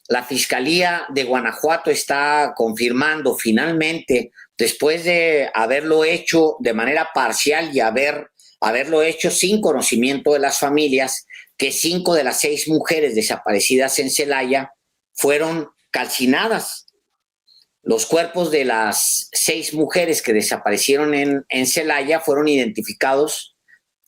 la Fiscalía de Guanajuato está confirmando finalmente, después de haberlo hecho de manera parcial y haberlo hecho sin conocimiento de las familias, que 5 de las 6 mujeres desaparecidas en Celaya fueron calcinadas. Los cuerpos de las 6 mujeres que desaparecieron en Celaya fueron identificados,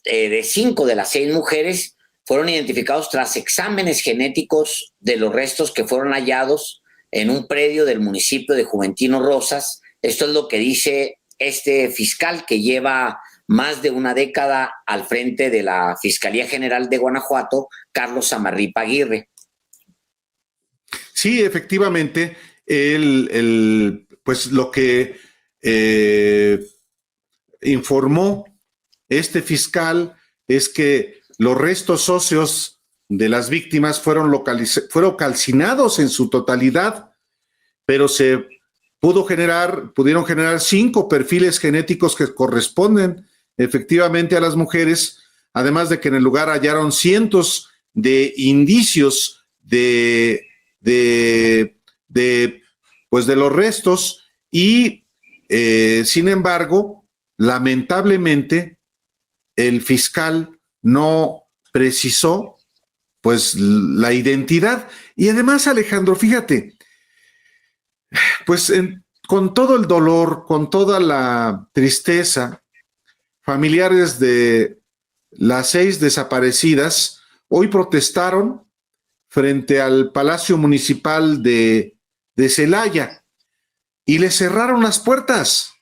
de 5 de las 6 mujeres fueron identificados tras exámenes genéticos de los restos que fueron hallados en un predio del municipio de Juventino Rosas. Esto es lo que dice este fiscal que lleva más de una década al frente de la Fiscalía General de Guanajuato, Carlos Samarripa Aguirre. Sí, efectivamente, pues lo que informó este fiscal es que los restos óseos de las víctimas fueron calcinados en su totalidad, pero se pudieron generar 5 perfiles genéticos que corresponden efectivamente a las mujeres, además de que en el lugar hallaron cientos de indicios pues de los restos y sin embargo, lamentablemente, el fiscal no precisó pues la identidad. Y además, Alejandro, fíjate, pues con todo el dolor, con toda la tristeza, familiares de las 6 desaparecidas hoy protestaron frente al Palacio Municipal de Celaya y le cerraron las puertas.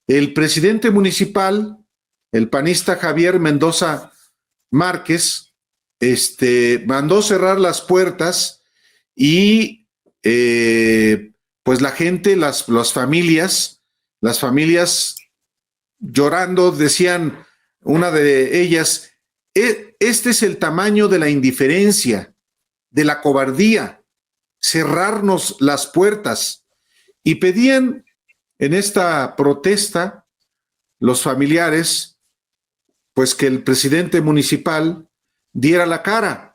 El presidente municipal, el panista Javier Mendoza Márquez, mandó cerrar las puertas y pues la gente, las familias llorando, decían una de ellas, este es el tamaño de la indiferencia, de la cobardía, cerrarnos las puertas. Y pedían en esta protesta los familiares, pues que el presidente municipal diera la cara.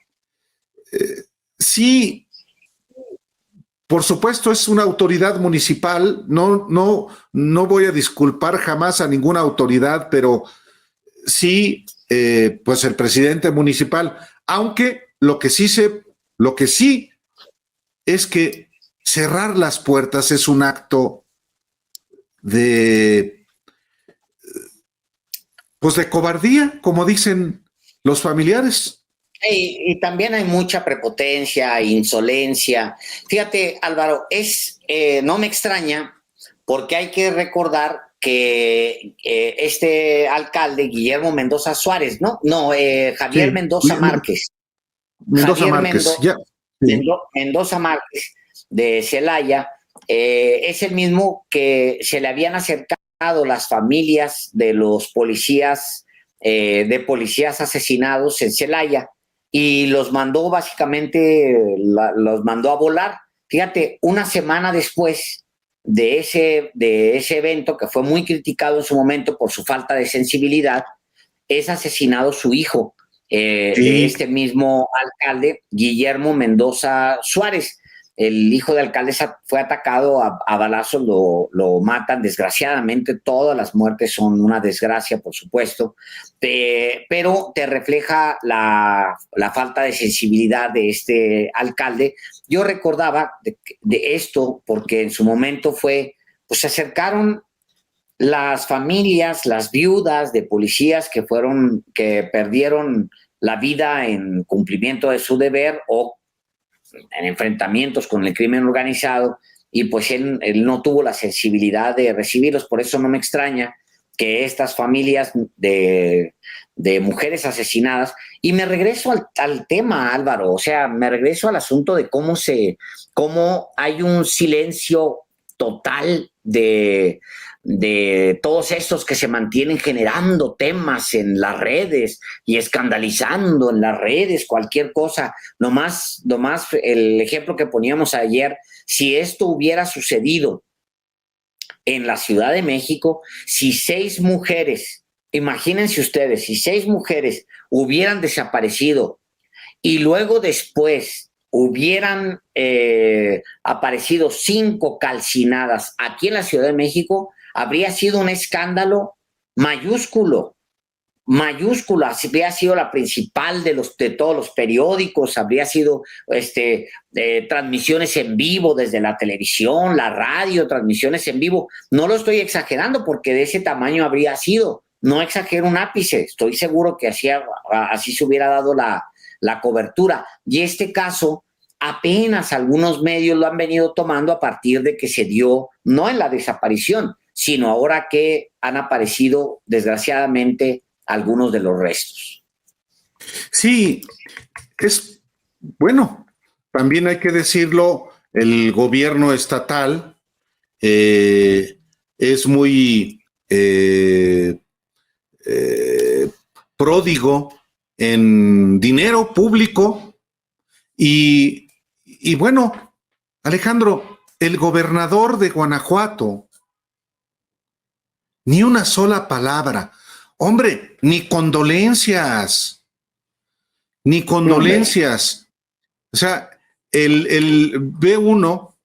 Sí, por supuesto es una autoridad municipal, no voy a disculpar jamás a ninguna autoridad, pero sí, pues el presidente municipal, aunque lo que sí es que cerrar las puertas es un acto pues de cobardía, como dicen los familiares. Y también hay mucha prepotencia, insolencia. Fíjate, Álvaro, no me extraña porque hay que recordar que este alcalde, Guillermo Mendoza Suárez, Javier Sí. Mendoza Márquez. Mendoza Márquez, ya. Sí. Mendoza Márquez de Celaya, es el mismo que se le habían acercado las familias de los policías, de policías asesinados en Celaya, y los mandó los mandó a volar. Fíjate, una semana después de ese evento, que fue muy criticado en su momento por su falta de sensibilidad, es asesinado su hijo, sí, de este mismo alcalde, Guillermo Mendoza Suárez. El hijo de alcalde fue atacado a balazos, lo matan. Desgraciadamente, todas las muertes son una desgracia, por supuesto, pero te refleja la falta de sensibilidad de este alcalde. Yo recordaba de esto porque en su momento pues se acercaron las familias, las viudas de policías que perdieron la vida en cumplimiento de su deber o en enfrentamientos con el crimen organizado, y pues él no tuvo la sensibilidad de recibirlos. Por eso no me extraña que estas familias de mujeres asesinadas, y me regreso al tema, Álvaro, o sea, me regreso al asunto de cómo hay un silencio total de todos estos que se mantienen generando temas en las redes y escandalizando en las redes cualquier cosa. Nomás el ejemplo que poníamos ayer, si esto hubiera sucedido en la Ciudad de México, si 6 mujeres, imagínense ustedes, si 6 mujeres hubieran desaparecido y luego después hubieran aparecido 5 calcinadas aquí en la Ciudad de México, habría sido un escándalo mayúsculo, habría sido la principal de todos los periódicos, habría sido transmisiones en vivo desde la televisión, la radio, transmisiones en vivo. No lo estoy exagerando porque de ese tamaño habría sido. No exagero un ápice, estoy seguro que así se hubiera dado la cobertura. Y este caso, apenas algunos medios lo han venido tomando a partir de que se dio, no en la desaparición, sino ahora que han aparecido, desgraciadamente, algunos de los restos. Sí, es bueno, también hay que decirlo, el gobierno estatal es muy pródigo en dinero público y bueno, Alejandro, el gobernador de Guanajuato, ni una sola palabra. Hombre, ni condolencias. O sea, ve uno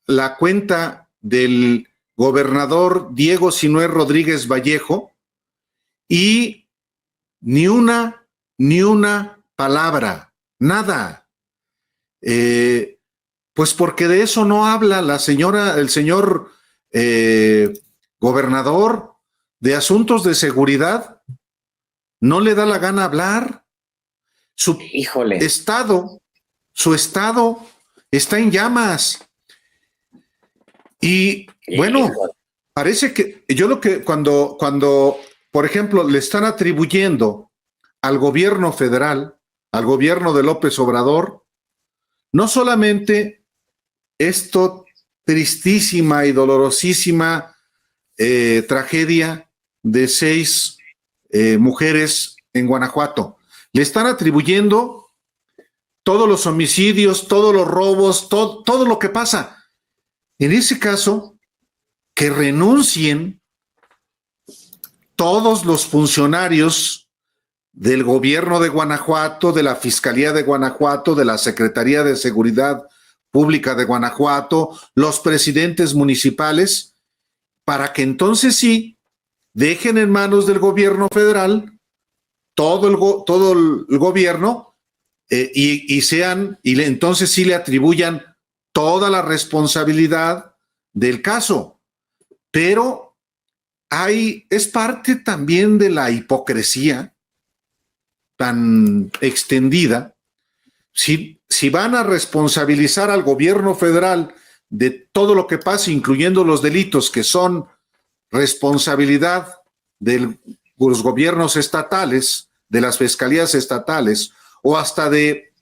la cuenta del gobernador Diego Sinué Rodríguez Vallejo y ni una palabra, nada. Pues porque de eso no habla el señor gobernador. De asuntos de seguridad no le da la gana hablar. Su estado está en llamas. Y bueno, parece que cuando, por ejemplo, le están atribuyendo al gobierno federal, al gobierno de López Obrador, no solamente esto tristísima y dolorosísima tragedia de 6 mujeres en Guanajuato, le están atribuyendo todos los homicidios, todos los robos, todo lo que pasa. En ese caso, que renuncien todos los funcionarios del gobierno de Guanajuato, de la Fiscalía de Guanajuato, de la Secretaría de Seguridad Pública de Guanajuato, los presidentes municipales, para que entonces sí dejen en manos del gobierno federal todo el gobierno entonces sí le atribuyan toda la responsabilidad del caso. Pero es parte también de la hipocresía tan extendida. Si van a responsabilizar al gobierno federal de todo lo que pasa, incluyendo los delitos que son responsabilidad de los gobiernos estatales, de las fiscalías estatales o hasta de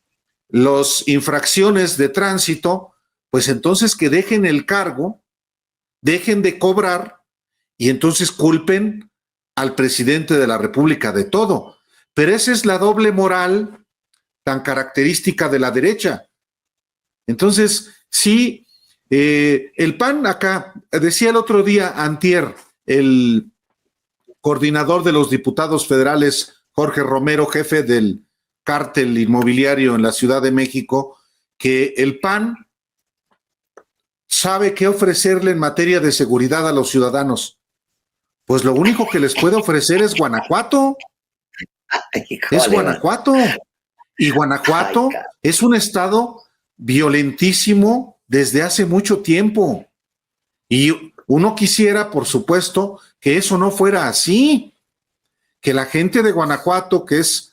las infracciones de tránsito, pues entonces que dejen el cargo, dejen de cobrar y entonces culpen al presidente de la República de todo. Pero esa es la doble moral tan característica de la derecha. Entonces, sí, el PAN acá, decía el otro día, antier, el coordinador de los diputados federales, Jorge Romero, jefe del cártel inmobiliario en la Ciudad de México, que el PAN sabe qué ofrecerle en materia de seguridad a los ciudadanos. Pues lo único que les puede ofrecer es Guanajuato. Es Guanajuato. Y Guanajuato es un estado violentísimo desde hace mucho tiempo. Y uno quisiera, por supuesto, que eso no fuera así. Que la gente de Guanajuato, que es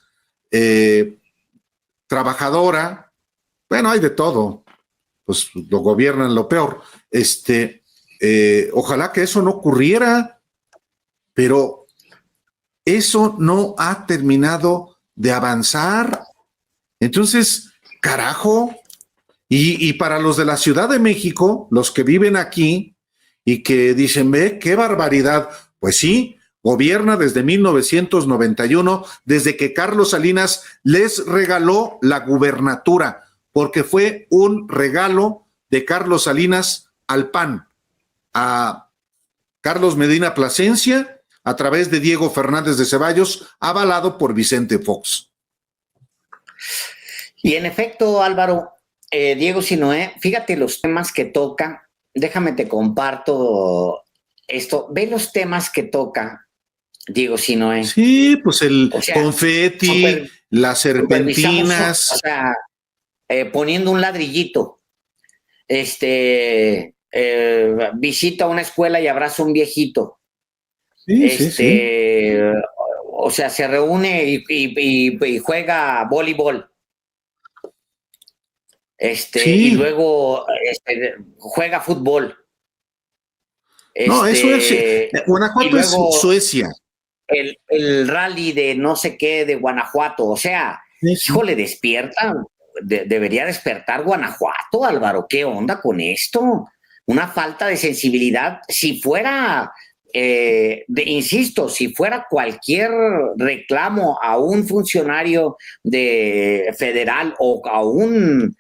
trabajadora, bueno, hay de todo, pues lo gobiernan lo peor. Ojalá que eso no ocurriera, pero eso no ha terminado de avanzar. Entonces, carajo, y para los de la Ciudad de México, los que viven aquí y que dicen, ve, qué barbaridad, pues sí, gobierna desde 1991, desde que Carlos Salinas les regaló la gubernatura, porque fue un regalo de Carlos Salinas al PAN, a Carlos Medina Plasencia, a través de Diego Fernández de Ceballos, avalado por Vicente Fox. Y en efecto, Álvaro, Diego Sinoé, fíjate los temas que toca, déjame te comparto esto, ve los temas que toca Diego Sinoé, Sí, pues el o sea, confeti, super, las supervisamos, o serpentinas. sea, poniendo un ladrillito, visita una escuela y abraza a un viejito, Sí, sí, sí. o sea, se reúne y juega voleibol, y Sí. luego juega fútbol, No, eso es. y Guanajuato es luego Suecia. el rally de no sé qué de Guanajuato, o sea, Sí, sí. híjole, despierta, debería despertar Guanajuato, Álvaro, ¿qué onda con esto? Una falta de sensibilidad, si fuera, insisto, si fuera cualquier reclamo a un funcionario de federal o a un,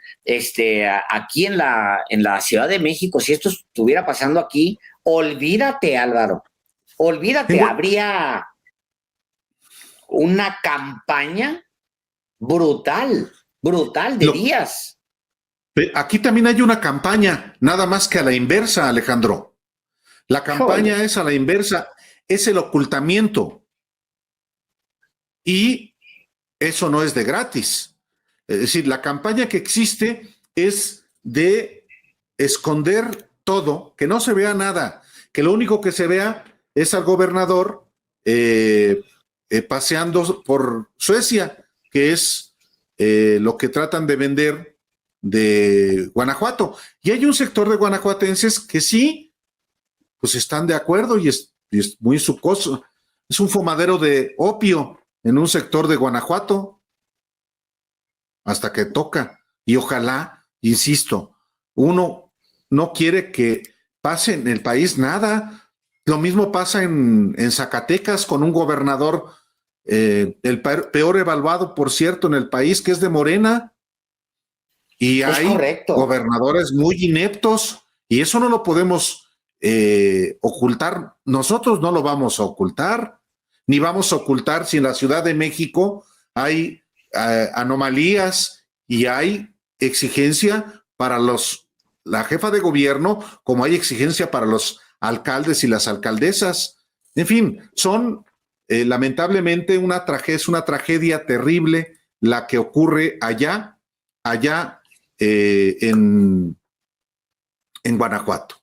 aquí en la Ciudad de México, si esto estuviera pasando aquí, olvídate, Álvaro, En olvídate, Gua- habría una campaña brutal, brutal de lo- días. Aquí también hay una campaña, nada más que a la inversa, Alejandro. La Híjole, campaña es a la inversa, es el ocultamiento. Y eso no es de gratis. Es decir, la campaña que existe es de esconder todo, que no se vea nada, que lo único que se vea es al gobernador paseando por Suecia, que es lo que tratan de vender de Guanajuato. Y hay un sector de guanajuatenses que sí, pues están de acuerdo y es muy sucoso. Es un fumadero de opio en un sector de Guanajuato hasta que toca. Y ojalá, insisto, uno no quiere que pase en el país nada. Lo mismo pasa en Zacatecas con un gobernador, el peor evaluado, por cierto, en el país, que es de Morena. Y es hay correcto. gobernadores muy ineptos y eso no lo podemos ocultar. Nosotros no lo vamos a ocultar, ni vamos a ocultar si en la Ciudad de México hay anomalías y hay exigencia para la jefa de gobierno, como hay exigencia para los alcaldes y las alcaldesas. En fin, son lamentablemente es una tragedia terrible la que ocurre allá en Guanajuato.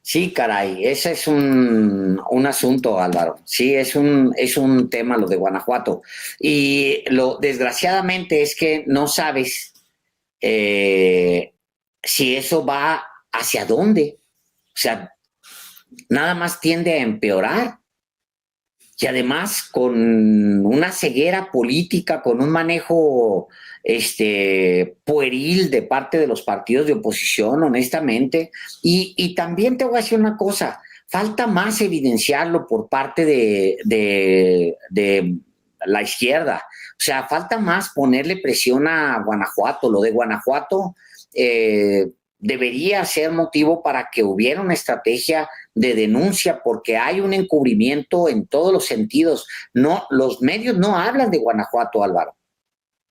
Sí, caray, ese es un asunto, Álvaro. Sí, es un tema lo de Guanajuato. Y lo desgraciadamente es que no sabes eh, si eso va hacia dónde. O sea, nada más tiende a empeorar. Y además con una ceguera política, con un manejo pueril de parte de los partidos de oposición, honestamente. Y también te voy a decir una cosa, falta más evidenciarlo por parte de la izquierda. O sea, falta más ponerle presión a Guanajuato. Lo de Guanajuato debería ser motivo para que hubiera una estrategia de denuncia porque hay un encubrimiento en todos los sentidos. No, los medios no hablan de Guanajuato, Álvaro.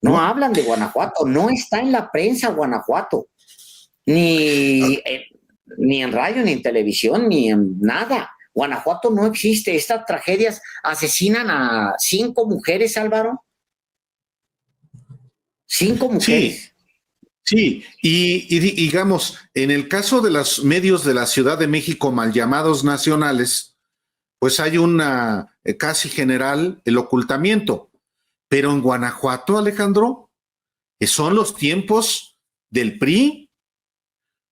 No ¿No? hablan de Guanajuato. No está en la prensa Guanajuato. Ni, ni en radio, ni en televisión, ni en nada. Guanajuato no existe. Estas tragedias asesinan a 5 mujeres, Álvaro. 5 Sí, mujeres. sí, y digamos, en el caso de los medios de la Ciudad de México mal llamados nacionales, pues hay una casi general el ocultamiento. Pero en Guanajuato, Alejandro, son los tiempos del PRI,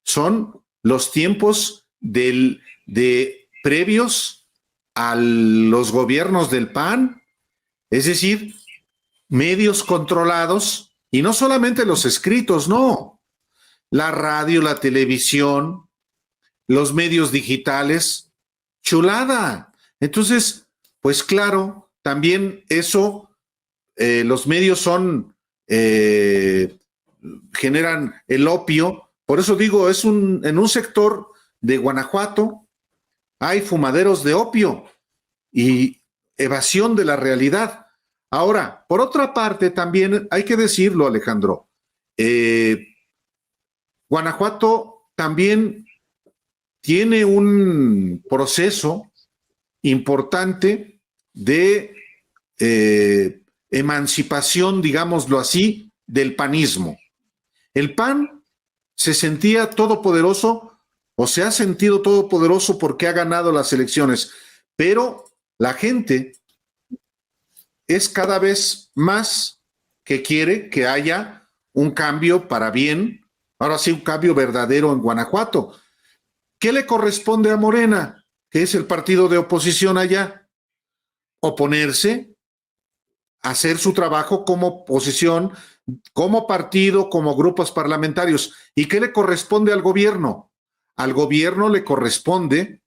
son los tiempos de previos a los gobiernos del PAN, es decir, medios controlados y no solamente los escritos, no, la radio, la televisión, los medios digitales, chulada. Entonces, pues claro, también eso, los medios son, generan el opio. Por eso digo, en un sector de Guanajuato hay fumaderos de opio y evasión de la realidad. Ahora, por otra parte, también hay que decirlo, Alejandro, eh, Guanajuato también tiene un proceso importante de emancipación, digámoslo así, del panismo. El PAN se sentía todopoderoso o se ha sentido todopoderoso porque ha ganado las elecciones, pero la gente es cada vez más que quiere que haya un cambio para bien, ahora sí un cambio verdadero en Guanajuato. ¿Qué le corresponde a Morena, que es el partido de oposición allá? Oponerse, hacer su trabajo como oposición, como partido, como grupos parlamentarios. ¿Y qué le corresponde al gobierno? Al gobierno le corresponde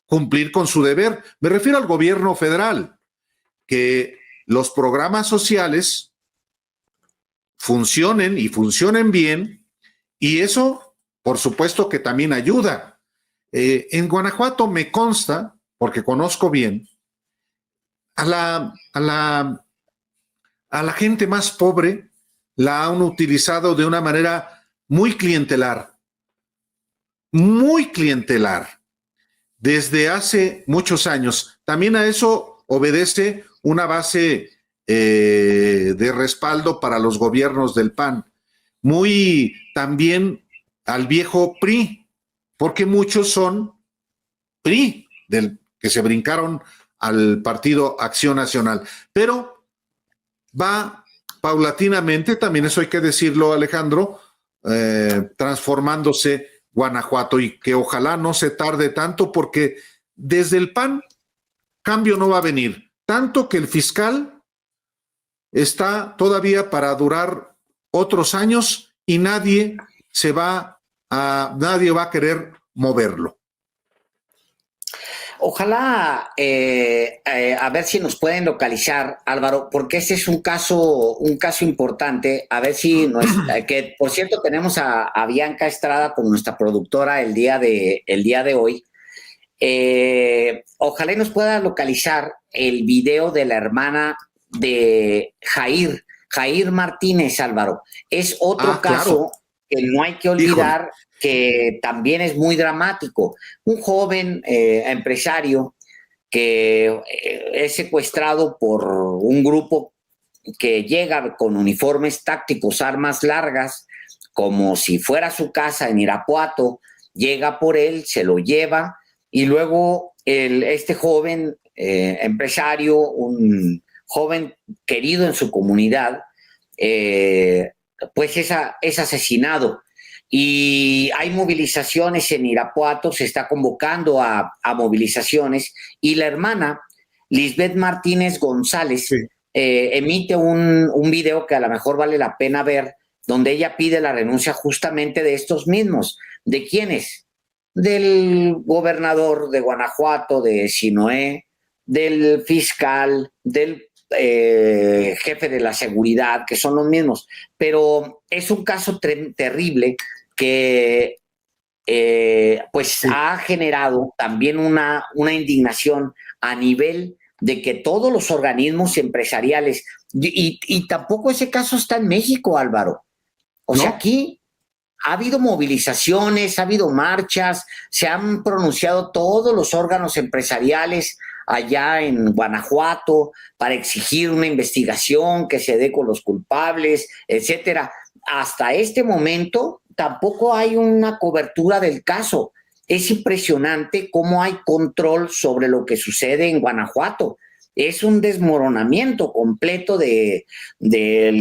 cumplir con su deber. Me refiero al gobierno federal, que los programas sociales funcionen y funcionen bien, y eso, por supuesto, que también ayuda. En Guanajuato me consta, porque conozco bien, a la gente más pobre la han utilizado de una manera muy clientelar, desde hace muchos años. También a eso obedece una base de respaldo para los gobiernos del PAN, muy también al viejo PRI, porque muchos son PRI, que se brincaron al partido Acción Nacional. Pero va paulatinamente, también eso hay que decirlo, Alejandro, transformándose Guanajuato, y que ojalá no se tarde tanto, porque desde el PAN cambio no va a venir, tanto que el fiscal está todavía para durar otros años y nadie va a querer moverlo. Ojalá, a ver si nos pueden localizar, Álvaro, porque este es un caso importante. A ver si que por cierto tenemos a Bianca Estrada como nuestra productora el día de hoy. Ojalá nos pueda localizar el video de la hermana de Jair Martínez, Álvaro. Es otro caso que no hay que olvidar. Híjole. Que también es muy dramático. Un joven empresario que es secuestrado por un grupo que llega con uniformes tácticos, armas largas, como si fuera su casa en Irapuato, llega por él, se lo lleva, y luego este joven empresario, un joven querido en su comunidad, pues es asesinado. Y hay movilizaciones en Irapuato, se está convocando a movilizaciones, y la hermana, Lisbeth Martínez González, sí, emite un video que a lo mejor vale la pena ver, donde ella pide la renuncia justamente de estos mismos. ¿De quiénes? Del gobernador de Guanajuato, de Sinoé, del fiscal, del jefe de la seguridad, que son los mismos. Pero es un caso terrible que pues sí, ha generado también una indignación a nivel de que todos los organismos empresariales, y tampoco ese caso está en México, Álvaro. O sea, aquí ha habido movilizaciones, ha habido marchas, se han pronunciado todos los órganos empresariales allá en Guanajuato para exigir una investigación que se dé con los culpables, etcétera. Hasta este momento tampoco hay una cobertura del caso. Es impresionante cómo hay control sobre lo que sucede en Guanajuato. Es un desmoronamiento completo del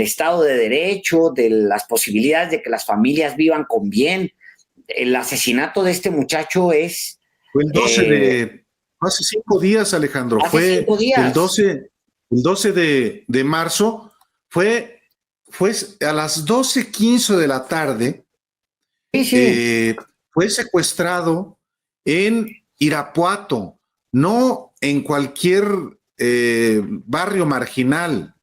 Estado de Derecho, de las posibilidades de que las familias vivan con bien. El asesinato de este muchacho es... Fue el 12 hace 5 días, Alejandro. Hace 5 días. El 12 de marzo, fue a las 12:15 de la tarde. Sí, sí. Fue secuestrado en Irapuato, no en cualquier barrio marginal,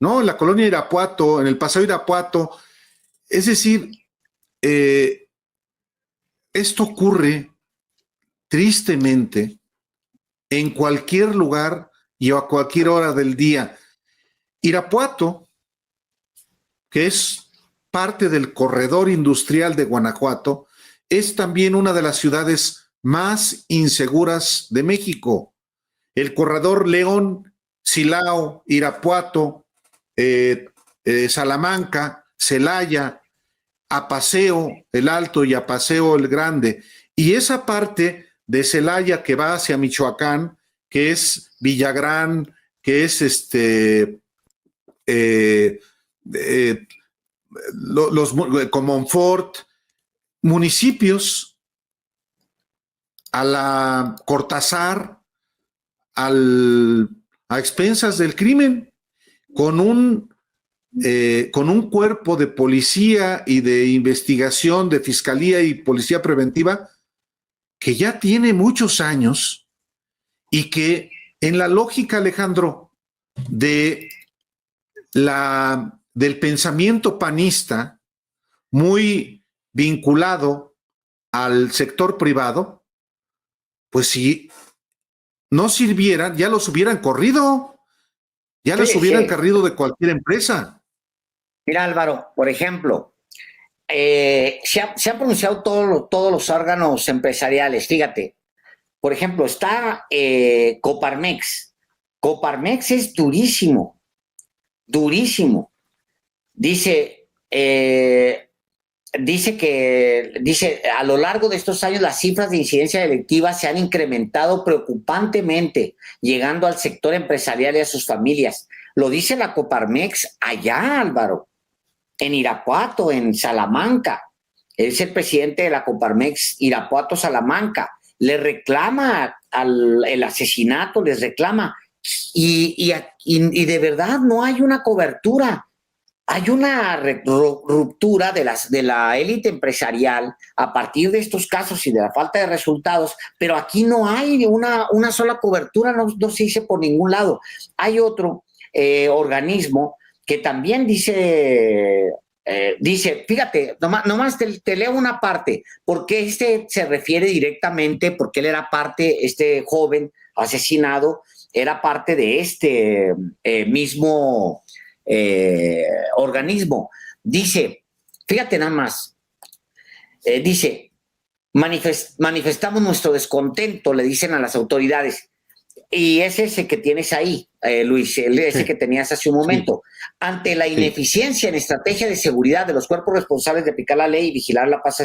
no, en la colonia Irapuato, en el Paseo Irapuato. Es decir, esto ocurre tristemente en cualquier lugar y a cualquier hora del día. Irapuato, que es parte del corredor industrial de Guanajuato, es también una de las ciudades más inseguras de México. El corredor León, Silao, Irapuato, Salamanca, Celaya, Apaseo el Alto y Apaseo el Grande. Y esa parte de Celaya que va hacia Michoacán, que es Villagrán, que es Comonfort, municipios a la Cortázar, a expensas del crimen, con un cuerpo de policía y de investigación, de fiscalía y policía preventiva, que ya tiene muchos años y que en la lógica, Alejandro, del pensamiento panista, muy vinculado al sector privado, pues si no sirvieran, ya los hubieran corrido, ya los hubieran corrido de cualquier empresa. Mira, Álvaro, por ejemplo, se han pronunciado todos los órganos empresariales. Fíjate, por ejemplo, está Coparmex. Coparmex es durísimo, durísimo. Dice a lo largo de estos años las cifras de incidencia delictiva se han incrementado preocupantemente, llegando al sector empresarial y a sus familias. Lo dice la Coparmex allá, Álvaro, en Irapuato, en Salamanca. Es el presidente de la Coparmex Irapuato Salamanca. Le reclama el asesinato, les reclama. Y de verdad no hay una cobertura. Hay una ruptura de la élite empresarial a partir de estos casos y de la falta de resultados, pero aquí no hay una sola cobertura, no se dice por ningún lado. Hay otro organismo que también dice, fíjate, nomás te leo una parte, porque se refiere directamente, porque él era parte, este joven asesinado, era parte de este mismo organismo. Dice, fíjate nada más, dice, manifestamos nuestro descontento, le dicen a las autoridades, y es ese que tienes ahí, Luis, ese que tenías hace un momento, ante la ineficiencia en estrategia de seguridad de los cuerpos responsables de aplicar la ley y vigilar la paz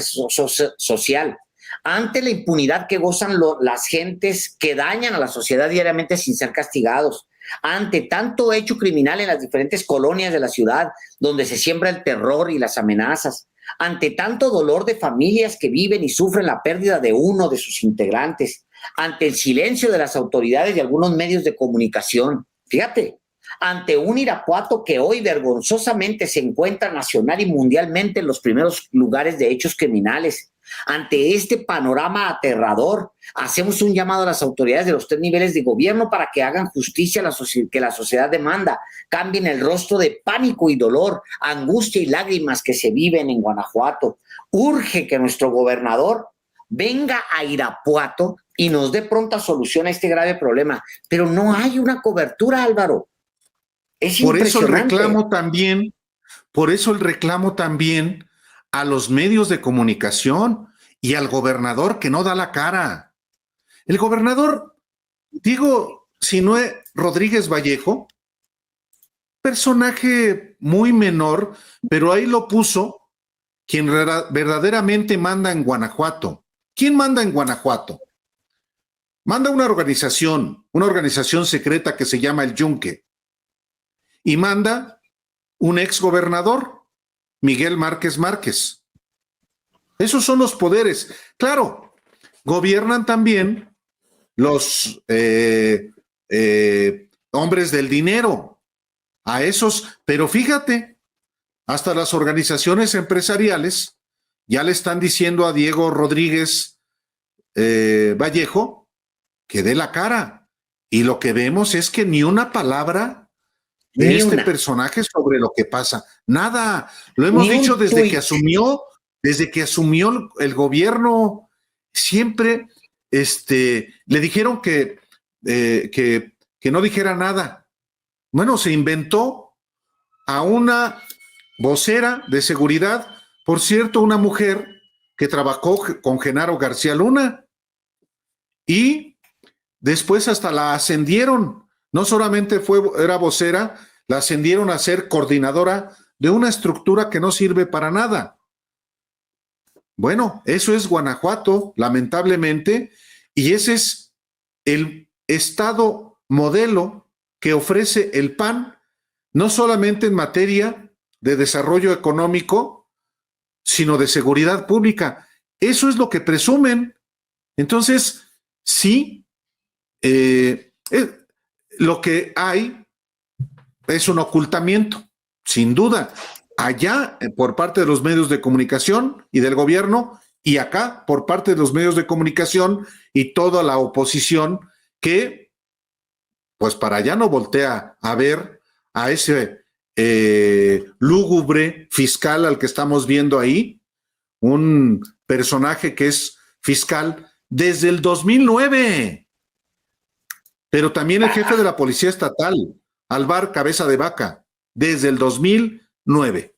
social, ante la impunidad que gozan las gentes que dañan a la sociedad diariamente sin ser castigados, ante tanto hecho criminal en las diferentes colonias de la ciudad donde se siembra el terror y las amenazas, ante tanto dolor de familias que viven y sufren la pérdida de uno de sus integrantes, ante el silencio de las autoridades y algunos medios de comunicación. Fíjate, ante un Irapuato que hoy vergonzosamente se encuentra nacional y mundialmente en los primeros lugares de hechos criminales. Ante este panorama aterrador, hacemos un llamado a las autoridades de los 3 niveles de gobierno para que hagan justicia que la sociedad demanda, cambien el rostro de pánico y dolor, angustia y lágrimas que se viven en Guanajuato. Urge que nuestro gobernador venga a Irapuato y nos dé pronta solución a este grave problema. Pero no hay una cobertura, Álvaro. Es impresionante. Por eso el reclamo también a los medios de comunicación y al gobernador que no da la cara. El gobernador, digo, Sinué Rodríguez Vallejo, personaje muy menor, pero ahí lo puso quien verdaderamente manda en Guanajuato. ¿Quién manda en Guanajuato? Manda una organización secreta que se llama el Yunque, y manda un exgobernador, Miguel Márquez Márquez. Esos son los poderes. Claro, gobiernan también los hombres del dinero, a esos, pero fíjate, hasta las organizaciones empresariales ya le están diciendo a Diego Rodríguez Vallejo que dé la cara, y lo que vemos es que ni una palabra de este personaje sobre lo que pasa, nada. Lo hemos dicho desde que asumió el gobierno. Siempre le dijeron que no dijera nada. Bueno, se inventó a una vocera de seguridad, por cierto, una mujer que trabajó con Genaro García Luna y después hasta la ascendieron. No solamente era vocera, la ascendieron a ser coordinadora de una estructura que no sirve para nada. Bueno, eso es Guanajuato, lamentablemente, y ese es el estado modelo que ofrece el PAN, no solamente en materia de desarrollo económico, sino de seguridad pública. Eso es lo que presumen. Entonces, sí, lo que hay es un ocultamiento, sin duda, allá por parte de los medios de comunicación y del gobierno, y acá por parte de los medios de comunicación y toda la oposición que, pues para allá no voltea a ver a ese lúgubre fiscal al que estamos viendo ahí, un personaje que es fiscal desde el 2009, pero también el jefe de la Policía Estatal, Alvar Cabeza de Vaca, desde el 2009.